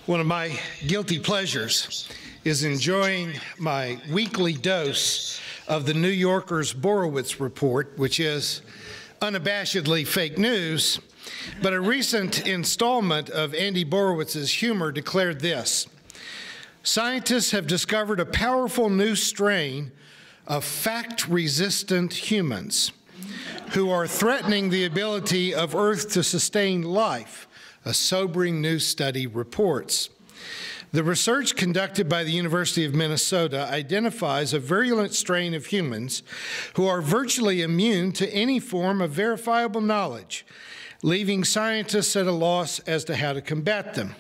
One of my guilty pleasures is enjoying my weekly dose of the New Yorker's Borowitz Report, which is unabashedly fake news, but a recent installment of Andy Borowitz's humor declared this: scientists have discovered a powerful new strain of fact-resistant humans who are threatening the ability of Earth to sustain life, a sobering new study reports. The research conducted by the University of Minnesota identifies a virulent strain of humans who are virtually immune to any form of verifiable knowledge, leaving scientists at a loss as to how to combat them.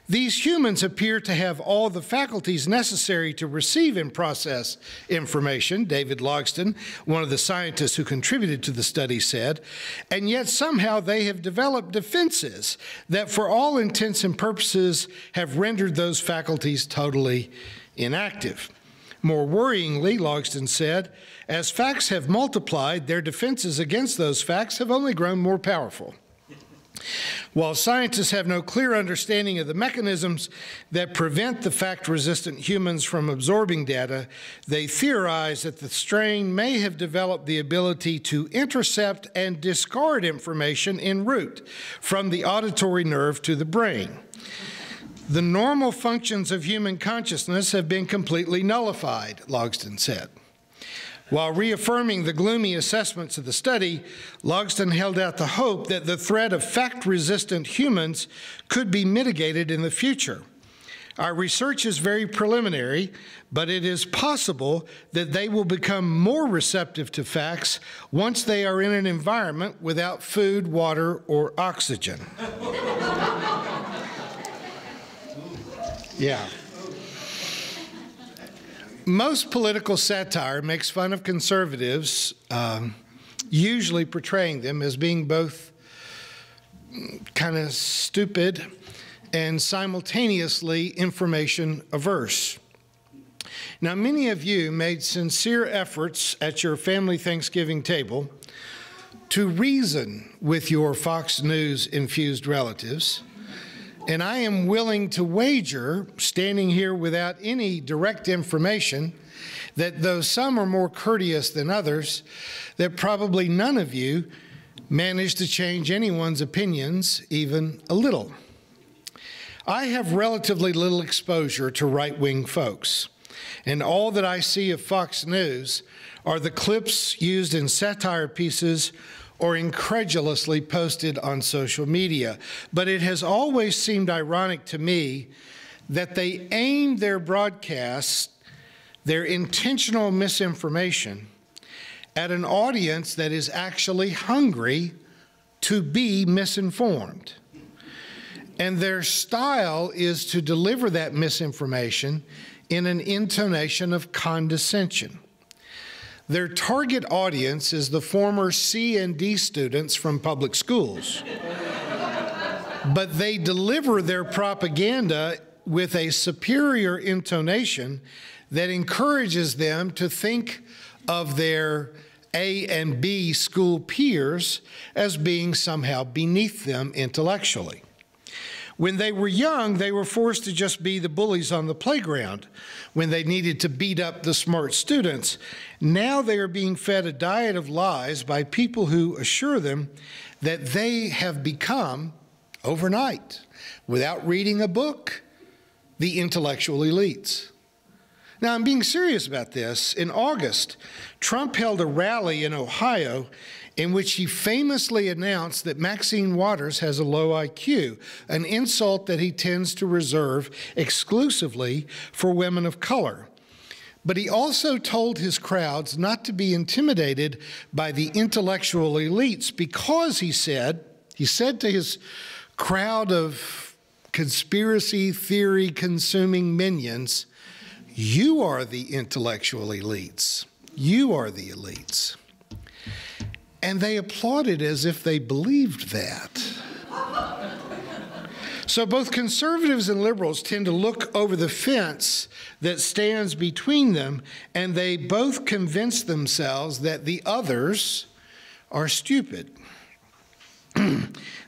These humans appear to have all the faculties necessary to receive and process information, David Logsdon, one of the scientists who contributed to the study, said, and yet somehow they have developed defenses that for all intents and purposes have rendered those faculties totally inactive. More worryingly, Logsdon said, as facts have multiplied, their defenses against those facts have only grown more powerful. While scientists have no clear understanding of the mechanisms that prevent the fact-resistant humans from absorbing data, they theorize that the strain may have developed the ability to intercept and discard information en route from the auditory nerve to the brain. The normal functions of human consciousness have been completely nullified, Logsdon said. While reaffirming the gloomy assessments of the study, Logsdon held out the hope that the threat of fact-resistant humans could be mitigated in the future. Our research is very preliminary, but it is possible that they will become more receptive to facts once they are in an environment without food, water, or oxygen. Yeah. Most political satire makes fun of conservatives, usually portraying them as being both kind of stupid and simultaneously information averse. Now, many of you made sincere efforts at your family Thanksgiving table to reason with your Fox News-infused relatives, and I am willing to wager, standing here without any direct information, that though some are more courteous than others, that probably none of you managed to change anyone's opinions even a little. I have relatively little exposure to right-wing folks, and all that I see of Fox News are the clips used in satire pieces or incredulously posted on social media. But it has always seemed ironic to me that they aim their broadcasts, their intentional misinformation, at an audience that is actually hungry to be misinformed. And their style is to deliver that misinformation in an intonation of condescension. Their target audience is the former C and D students from public schools. But they deliver their propaganda with a superior intonation that encourages them to think of their A and B school peers as being somehow beneath them intellectually. When they were young, they were forced to just be the bullies on the playground when they needed to beat up the smart students. Now they are being fed a diet of lies by people who assure them that they have become, overnight, without reading a book, the intellectual elites. Now, I'm being serious about this. In August, Trump held a rally in Ohio in which he famously announced that Maxine Waters has a low IQ, an insult that he tends to reserve exclusively for women of color. But he also told his crowds not to be intimidated by the intellectual elites because he said to his crowd of conspiracy theory consuming minions, you are the intellectual elites. You are the elites. And they applauded as if they believed that. So both conservatives and liberals tend to look over the fence that stands between them, and they both convince themselves that the others are stupid.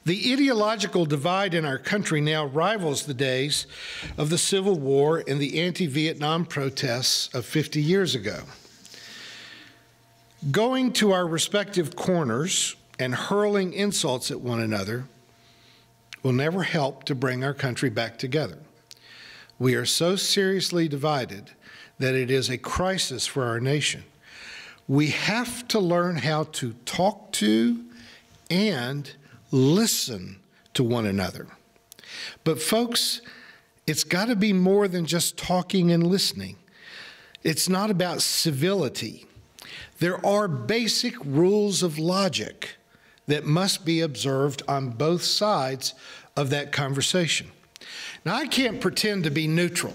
The ideological divide in our country now rivals the days of the Civil War and the anti-Vietnam protests of 50 years ago. Going to our respective corners and hurling insults at one another will never help to bring our country back together. We are so seriously divided that it is a crisis for our nation. We have to learn how to talk to and listen to one another. But folks, it's got to be more than just talking and listening. It's not about civility. There are basic rules of logic that must be observed on both sides of that conversation. Now, I can't pretend to be neutral.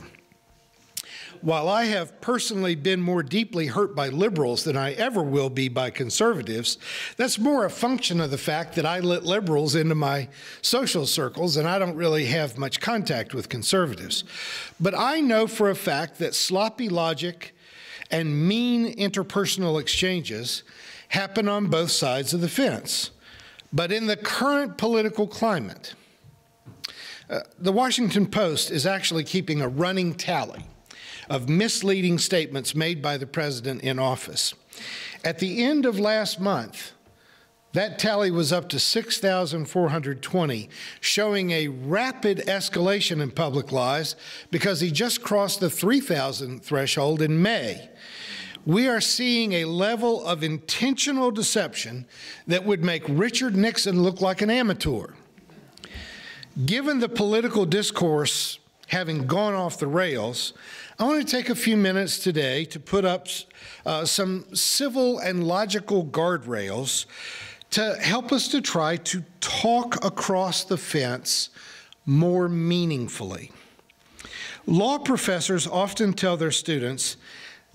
While I have personally been more deeply hurt by liberals than I ever will be by conservatives, that's more a function of the fact that I let liberals into my social circles and I don't really have much contact with conservatives. But I know for a fact that sloppy logic and mean interpersonal exchanges happen on both sides of the fence. But in the current political climate, the Washington Post is actually keeping a running tally of misleading statements made by the president in office. At the end of last month, that tally was up to 6,420, showing a rapid escalation in public lies because he just crossed the 3,000 threshold in May. We are seeing a level of intentional deception that would make Richard Nixon look like an amateur. Given the political discourse having gone off the rails, I want to take a few minutes today to put up some civil and logical guardrails to help us to try to talk across the fence more meaningfully. Law professors often tell their students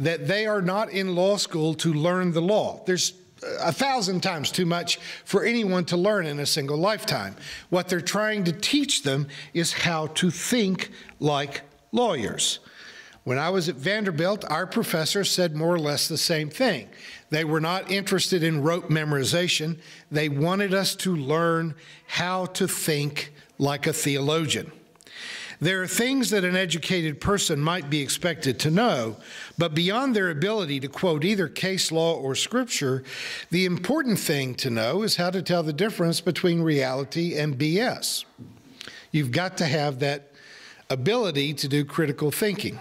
that they are not in law school to learn the law. There's 1,000 times too much for anyone to learn in a single lifetime. What they're trying to teach them is how to think like lawyers. When I was at Vanderbilt, our professors said more or less the same thing. They were not interested in rote memorization. They wanted us to learn how to think like a theologian. There are things that an educated person might be expected to know, but beyond their ability to quote either case law or scripture, the important thing to know is how to tell the difference between reality and BS. You've got to have that ability to do critical thinking.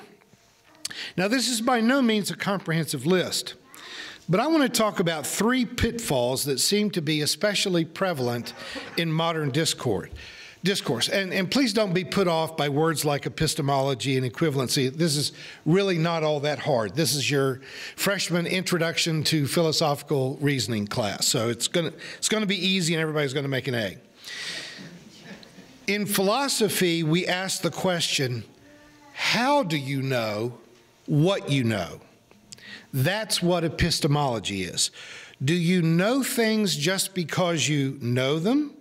Now, this is by no means a comprehensive list, but I want to talk about 3 pitfalls that seem to be especially prevalent in modern discourse. And please don't be put off by words like epistemology and equivalency. This is really not all that hard. This is your freshman introduction to philosophical reasoning class. So it's going to be easy and everybody's going to make an A. In philosophy, we ask the question, how do you know what you know? That's what epistemology is. Do you know things just because you know them?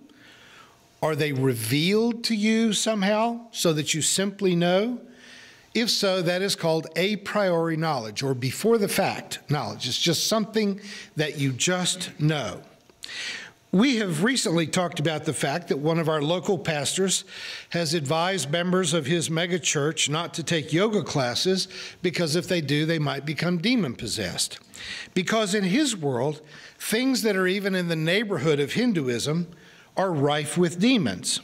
Are they revealed to you somehow so that you simply know? If so, that is called a priori knowledge, or before the fact knowledge. It's just something that you just know. We have recently talked about the fact that one of our local pastors has advised members of his megachurch not to take yoga classes because if they do, they might become demon-possessed. Because in his world, things that are even in the neighborhood of Hinduism are rife with demons.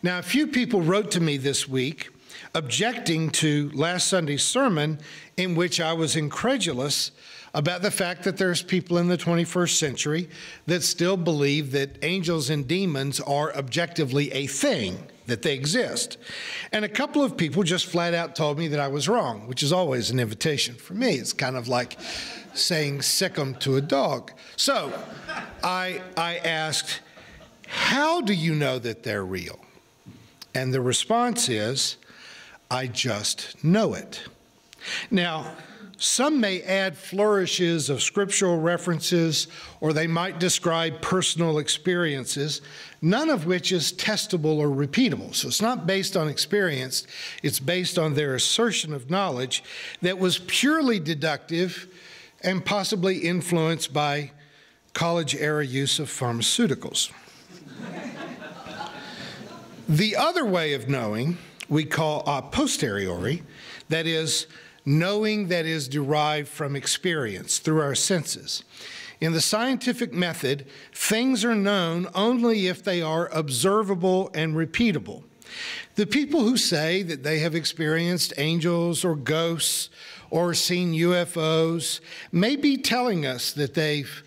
Now, a few people wrote to me this week objecting to last Sunday's sermon in which I was incredulous about the fact that there's people in the 21st century that still believe that angels and demons are objectively a thing, that they exist. And a couple of people just flat out told me that I was wrong, which is always an invitation for me. It's kind of like saying sick 'em to a dog. So I asked, how do you know that they're real? And the response is, I just know it. Now, some may add flourishes of scriptural references, or they might describe personal experiences, none of which is testable or repeatable. So it's not based on experience, it's based on their assertion of knowledge that was purely deductive and possibly influenced by college-era use of pharmaceuticals. The other way of knowing we call a posteriori, that is, knowing that is derived from experience through our senses. In the scientific method, things are known only if they are observable and repeatable. The people who say that they have experienced angels or ghosts or seen UFOs may be telling us that they've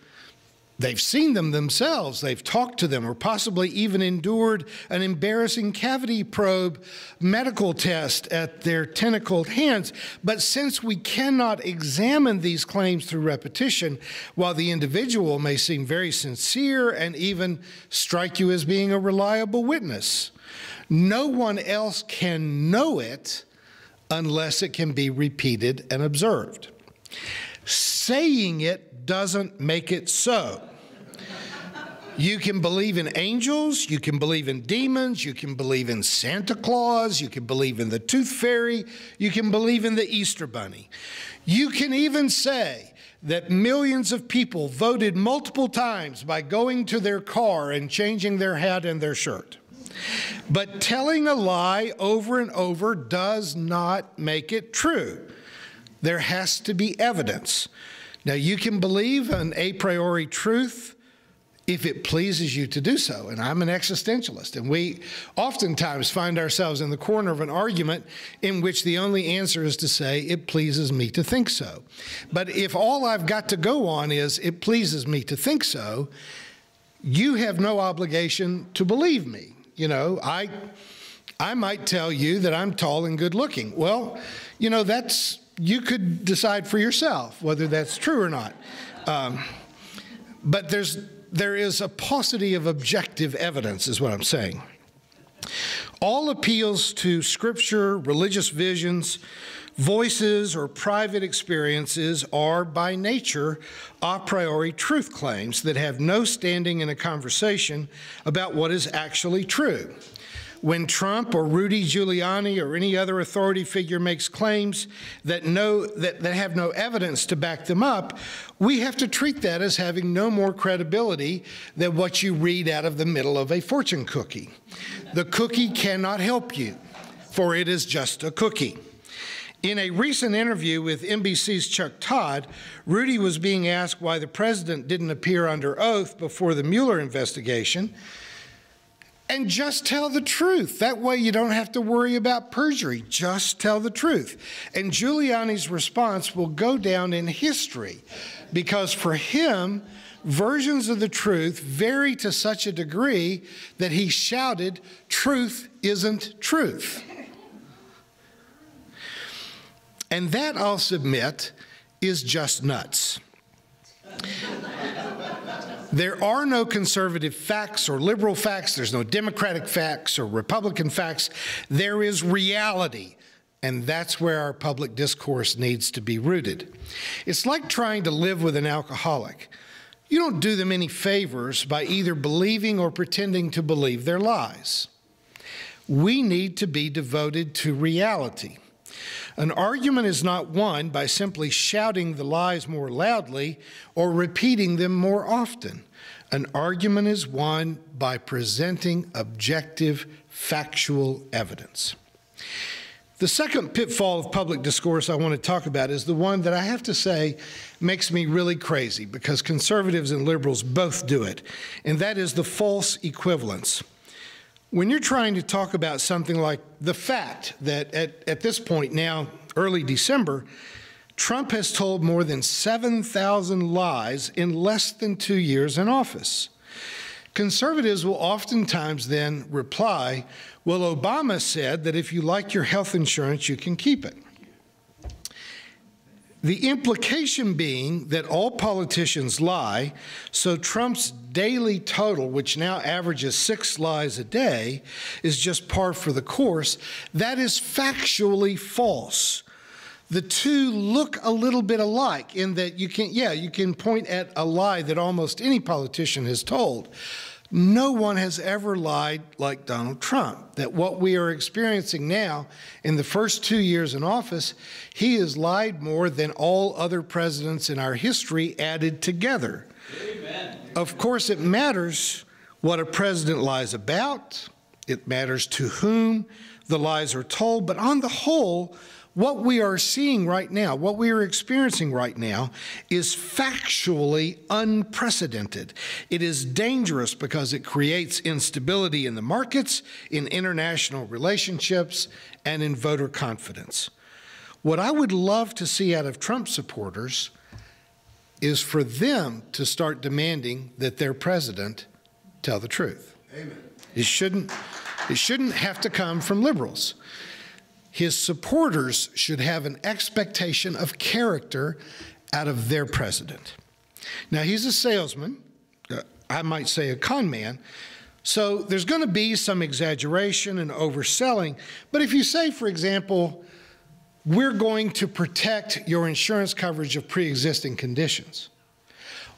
seen them themselves, they've talked to them, or possibly even endured an embarrassing cavity probe medical test at their tentacled hands. But since we cannot examine these claims through repetition, while the individual may seem very sincere and even strike you as being a reliable witness, no one else can know it unless it can be repeated and observed. Saying it doesn't make it so. You can believe in angels, you can believe in demons, you can believe in Santa Claus, you can believe in the Tooth Fairy, you can believe in the Easter Bunny. You can even say that millions of people voted multiple times by going to their car and changing their hat and their shirt. But telling a lie over and over does not make it true. There has to be evidence. Now, you can believe an a priori truth if it pleases you to do so. And I'm an existentialist, and we oftentimes find ourselves in the corner of an argument in which the only answer is to say, it pleases me to think so. But if all I've got to go on is, it pleases me to think so, you have no obligation to believe me. You know, I might tell you that I'm tall and good looking. Well, you know, you could decide for yourself whether that's true or not. But there is a paucity of objective evidence, is what I'm saying. All appeals to scripture, religious visions, voices, or private experiences are by nature a priori truth claims that have no standing in a conversation about what is actually true. When Trump or Rudy Giuliani or any other authority figure makes claims that have no evidence to back them up, we have to treat that as having no more credibility than what you read out of the middle of a fortune cookie. The cookie cannot help you, for it is just a cookie. In a recent interview with NBC's Chuck Todd, Rudy was being asked why the president didn't appear under oath before the Mueller investigation. And just tell the truth. That way you don't have to worry about perjury. Just tell the truth. And Giuliani's response will go down in history because for him, versions of the truth vary to such a degree that he shouted, "Truth isn't truth." And that, I'll submit, is just nuts. There are no conservative facts or liberal facts. There's no Democratic facts or Republican facts. There is reality, and that's where our public discourse needs to be rooted. It's like trying to live with an alcoholic. You don't do them any favors by either believing or pretending to believe their lies. We need to be devoted to reality. An argument is not won by simply shouting the lies more loudly or repeating them more often. An argument is won by presenting objective, factual evidence. The second pitfall of public discourse I want to talk about is the one that I have to say makes me really crazy because conservatives and liberals both do it, and that is the false equivalence. When you're trying to talk about something like the fact that at this point now, early December, Trump has told more than 7,000 lies in less than 2 years in office. Conservatives will oftentimes then reply, well, Obama said that if you like your health insurance, you can keep it. The implication being that all politicians lie, so Trump's daily total, which now averages 6 lies a day, is just par for the course. That is factually false. The two look a little bit alike in that you can point at a lie that almost any politician has told. No one has ever lied like Donald Trump, that what we are experiencing now in the first 2 years in office, he has lied more than all other presidents in our history added together. Amen. Of course, it matters what a president lies about It matters to whom the lies are told. But on the whole, what we are seeing right now, what we are experiencing right now, is factually unprecedented. It is dangerous because it creates instability in the markets, in international relationships, and in voter confidence. What I would love to see out of Trump supporters is for them to start demanding that their president tell the truth. Amen. It shouldn't have to come from liberals. His supporters should have an expectation of character out of their president. Now, he's a salesman, I might say a con man, so there's going to be some exaggeration and overselling. But if you say, for example, we're going to protect your insurance coverage of pre-existing conditions,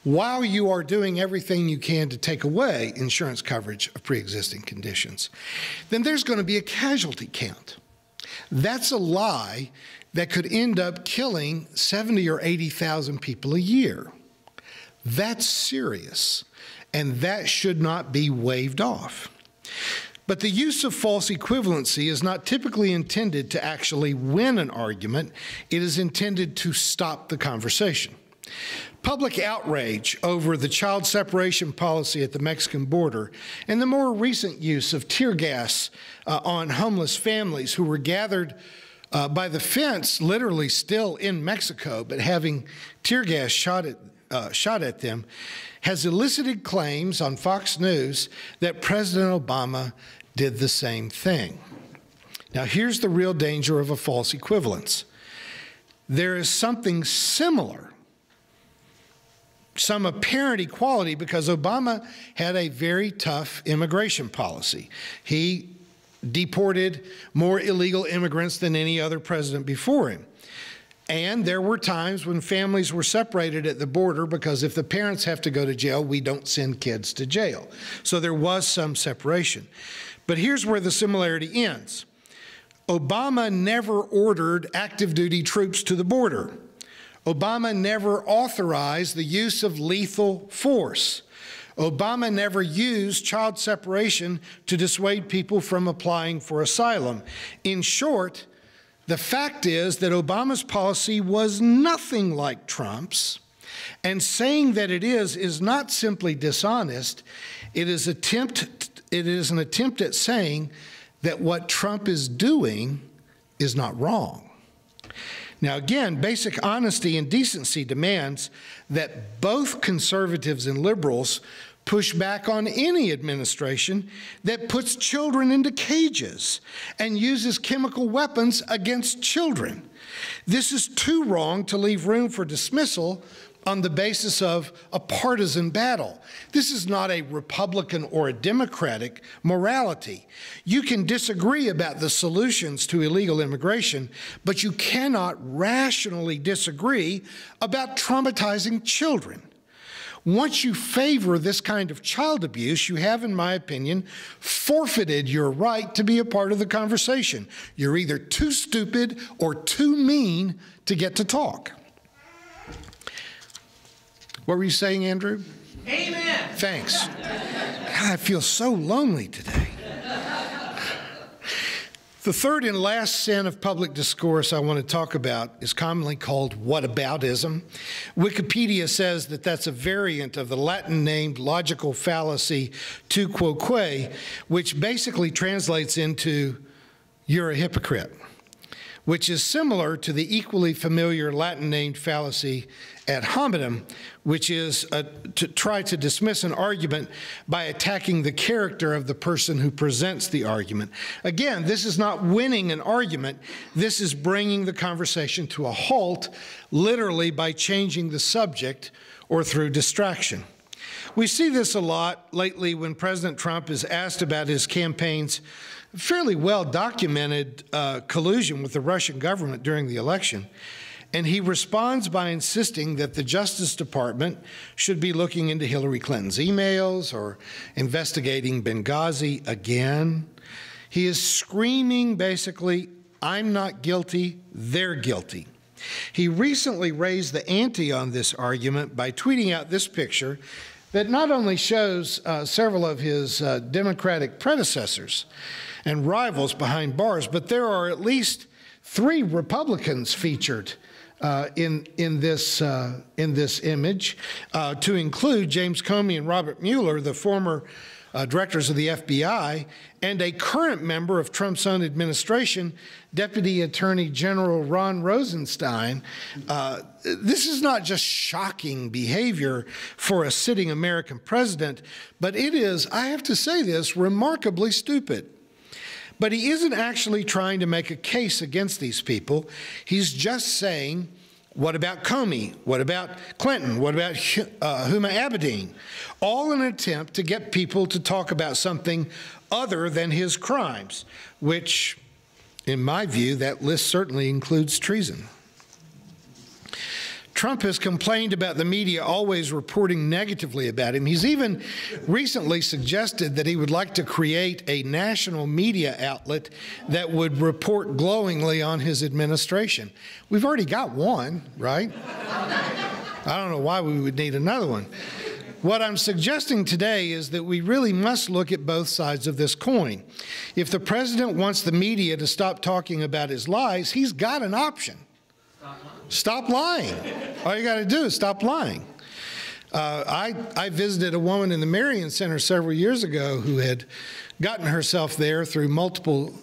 while you are doing everything you can to take away insurance coverage of pre-existing conditions, then there's going to be a casualty count. That's a lie that could end up killing 70 or 80,000 people a year. That's serious, and that should not be waved off. But the use of false equivalency is not typically intended to actually win an argument. It is intended to stop the conversation. Public outrage over the child separation policy at the Mexican border and the more recent use of tear gas on homeless families who were gathered by the fence, literally still in Mexico, but having tear gas shot at them, has elicited claims on Fox News that President Obama did the same thing. Now, here's the real danger of a false equivalence. There is something similar, some apparent equality, because Obama had a very tough immigration policy. He deported more illegal immigrants than any other president before him. And there were times when families were separated at the border because if the parents have to go to jail, we don't send kids to jail. So there was some separation. But here's where the similarity ends. Obama never ordered active duty troops to the border. Obama never authorized the use of lethal force. Obama never used child separation to dissuade people from applying for asylum. In short, the fact is that Obama's policy was nothing like Trump's, and saying that it is not simply dishonest. It is an attempt at saying that what Trump is doing is not wrong. Now, again, basic honesty and decency demands that both conservatives and liberals push back on any administration that puts children into cages and uses chemical weapons against children. This is too wrong to leave room for dismissal on the basis of a partisan battle. This is not a Republican or a Democratic morality. You can disagree about the solutions to illegal immigration, but you cannot rationally disagree about traumatizing children. Once you favor this kind of child abuse, you have, in my opinion, forfeited your right to be a part of the conversation. You're either too stupid or too mean to get to talk. What were you saying, Andrew? Amen. Thanks. God, I feel so lonely today. The third and last sin of public discourse I want to talk about is commonly called what-about-ism. Wikipedia says that that's a variant of the Latin-named logical fallacy tu quoque, which basically translates into "you're a hypocrite," which is similar to the equally familiar Latin-named fallacy ad hominem, which is to try to dismiss an argument by attacking the character of the person who presents the argument. Again, this is not winning an argument. This is bringing the conversation to a halt, literally by changing the subject or through distraction. We see this a lot lately when President Trump is asked about his campaign's fairly well-documented collusion with the Russian government during the election. And he responds by insisting that the Justice Department should be looking into Hillary Clinton's emails or investigating Benghazi again. He is screaming, basically, "I'm not guilty, they're guilty." He recently raised the ante on this argument by tweeting out this picture. that not only shows several of his Democratic predecessors and rivals behind bars, but there are at least 3 Republicans featured in this image, to include James Comey and Robert Mueller, the former directors of the FBI, and a current member of Trump's own administration, Deputy Attorney General Ron Rosenstein. This is not just shocking behavior for a sitting American president, but it is, I have to say this, remarkably stupid. But he isn't actually trying to make a case against these people. He's just saying, what about Comey? What about Clinton? What about Huma Abedin? All in an attempt to get people to talk about something other than his crimes, which, in my view, that list certainly includes treason. Trump has complained about the media always reporting negatively about him. He's even recently suggested that he would like to create a national media outlet that would report glowingly on his administration. We've already got one, right? I don't know why we would need another one. What I'm suggesting today is that we really must look at both sides of this coin. If the president wants the media to stop talking about his lies, he's got an option. Stop lying. All you got to do is stop lying. I visited a woman in the Marion Center several years ago who had gotten herself there through multiple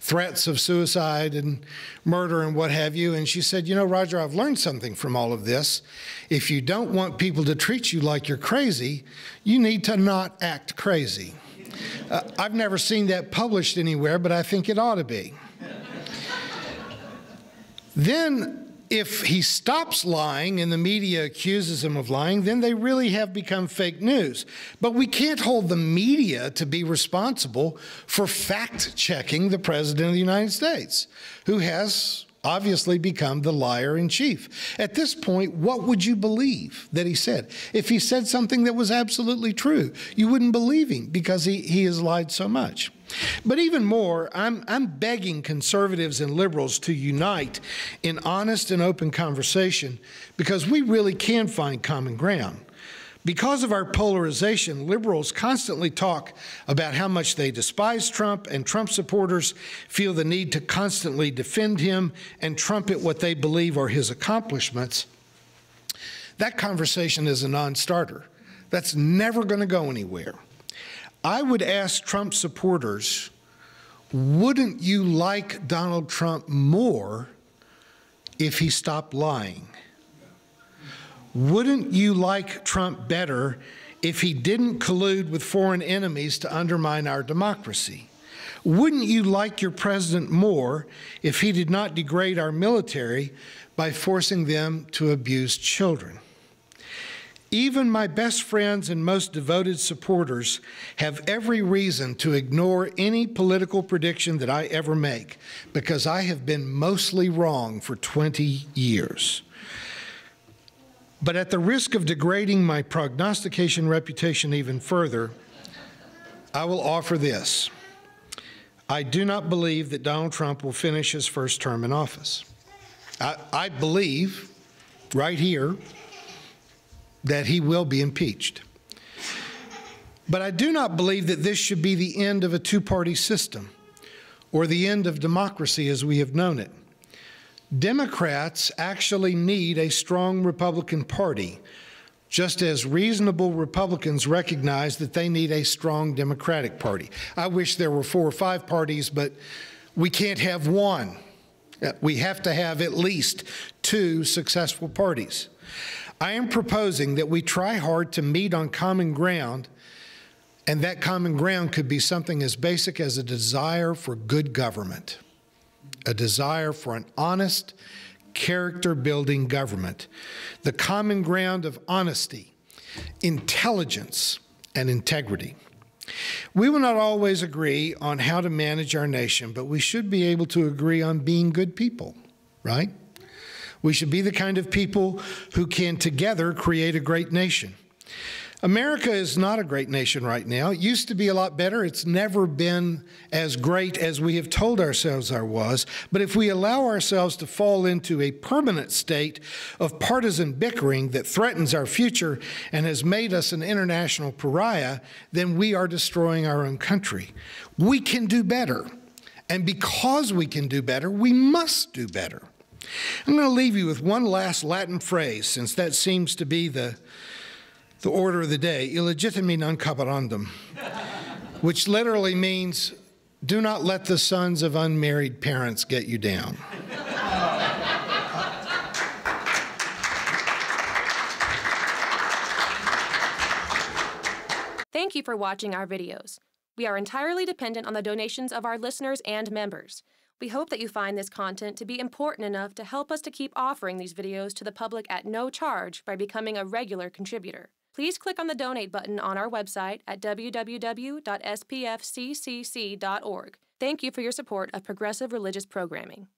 threats of suicide and murder and what have you. And she said, you know, Roger, I've learned something from all of this. If you don't want people to treat you like you're crazy, you need to not act crazy. I've never seen that published anywhere, but I think it ought to be. Then, if he stops lying and the media accuses him of lying, then they really have become fake news. But we can't hold the media to be responsible for fact-checking the President of the United States, who has obviously become the liar in chief. At this point, what would you believe that he said? If he said something that was absolutely true, you wouldn't believe him because he has lied so much. But even more, I'm begging conservatives and liberals to unite in honest and open conversation because we really can find common ground. Because of our polarization, liberals constantly talk about how much they despise Trump, and Trump supporters feel the need to constantly defend him and trumpet what they believe are his accomplishments. That conversation is a non-starter. That's never going to go anywhere. I would ask Trump supporters, wouldn't you like Donald Trump more if he stopped lying? Wouldn't you like Trump better if he didn't collude with foreign enemies to undermine our democracy? Wouldn't you like your president more if he did not degrade our military by forcing them to abuse children? Even my best friends and most devoted supporters have every reason to ignore any political prediction that I ever make because I have been mostly wrong for 20 years. But at the risk of degrading my prognostication reputation even further, I will offer this. I do not believe that Donald Trump will finish his first term in office. I believe, right here, that he will be impeached. But I do not believe that this should be the end of a two-party system or the end of democracy as we have known it. Democrats actually need a strong Republican Party, just as reasonable Republicans recognize that they need a strong Democratic Party. I wish there were 4 or 5 parties, but we can't have one. We have to have at least 2 successful parties. I am proposing that we try hard to meet on common ground, and that common ground could be something as basic as a desire for good government, a desire for an honest, character-building government, the common ground of honesty, intelligence, and integrity. We will not always agree on how to manage our nation, but we should be able to agree on being good people, right? We should be the kind of people who can together create a great nation. America is not a great nation right now. It used to be a lot better. It's never been as great as we have told ourselves there was. But if we allow ourselves to fall into a permanent state of partisan bickering that threatens our future and has made us an international pariah, then we are destroying our own country. We can do better. And because we can do better, we must do better. I'm going to leave you with one last Latin phrase, since that seems to be the order of the day, illegitimi non caparandum, which literally means, do not let the sons of unmarried parents get you down. Thank you for watching our videos. We are entirely dependent on the donations of our listeners and members. We hope that you find this content to be important enough to help us to keep offering these videos to the public at no charge by becoming a regular contributor. Please click on the donate button on our website at www.spfccc.org. Thank you for your support of progressive religious programming.